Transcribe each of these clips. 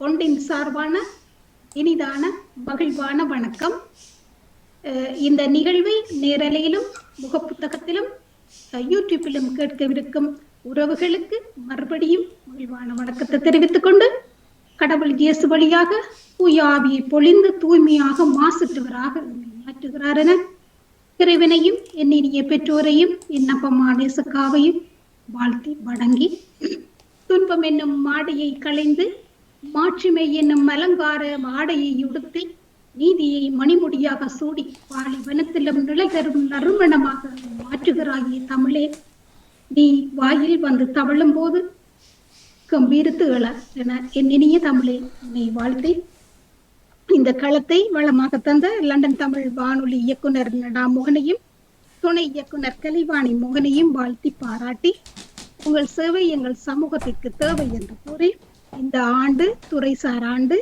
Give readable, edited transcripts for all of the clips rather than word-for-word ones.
ஒன்றின் சார்பான இனிதான மகிழ்வான வணக்கம். இந்த நிகழ்வை நேரலையிலும் முகப்புத்தகத்திலும் யூடியூப்பிலும் கேட்கவிருக்கும் உறவுகளுக்கு மறுபடியும் மகிழ்வான வணக்கத்தை தெரிவித்துக் கொண்டு, கடவுள் இயேசு வழியாக தூயாவியை பொழிந்து தூய்மையாக மாசற்றவராக மாற்றுகிறார் என இறைவனையும் என்னிய பெற்றோரையும் என் அப்பம்மா நேசக்காவையும் வாழ்த்தி வணங்கி, துன்பம் என்னும் மாடையை களைந்து மாட்சிமை என்னும் அலங்கார ஆடையை உடுத்தி நீதியை மணிமுடியாக சூடி பாலைவனத்திலும் நிலை தரும் நறுமணமாக மாற்றுகிறாயே தமிழே, நீ வாயில் வந்து தவழும் போது கம்பீரத்து எழ என என் இனிய தமிழே என்னை வாழ்த்தி, இந்த களத்தை வளமாக தந்த லண்டன் தமிழ் வானொலி இயக்குனர் நடா மோகனையும் துணை இயக்குனர் கலைவாணி மோகனையும் வாழ்த்தி பாராட்டி, உங்கள் சேவை எங்கள் சமூகத்திற்கு தேவை என்று கூறி, இந்த ஆண்டு துறைசார் ஆண்டு,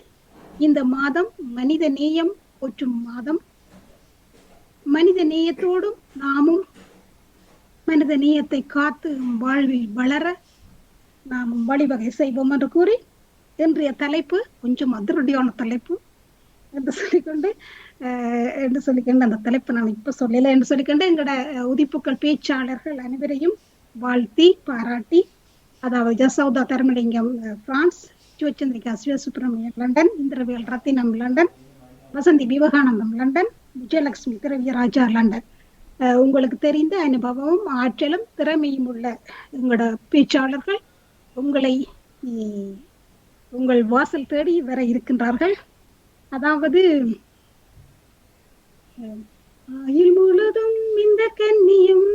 இந்த மாதம் மனித நேயம் போற்றும் மாதம். மனித நேயத்தோடும் நாமும் மனித நேயத்தை காத்து வாழ்வில் வளர நாமும் வழிவகை செய்வோம் என்று கூறி, இன்றைய தலைப்பு கொஞ்சம் அதிரடியான தலைப்பு என்று சொல்லிக்கொண்டு அந்த தலைப்பு நான் இப்ப சொல்லல என்று சொல்லிக்கொண்டு, எங்களோட உதிப்புக்கள் பேச்சாளர்கள் அனைவரையும் வாழ்த்தி பாராட்டி, அதாவது Jasotha Tharmalingam France, Sivachandrika Sivasubramaniam London, Indiravel Rathinam London, Vasanthi Vivekanandam London, Vijayalakshmi Thiraviyaraja London. உங்களுக்கு தெரிந்த அனுபவமும் ஆற்றலும் திறமையும் உள்ள உங்களோட பேச்சாளர்கள் உங்களை உங்கள் வாசல் தேடி வர இருக்கின்றார்கள். அதாவது ஆயுள் முழுதும் இந்த கன்னியும்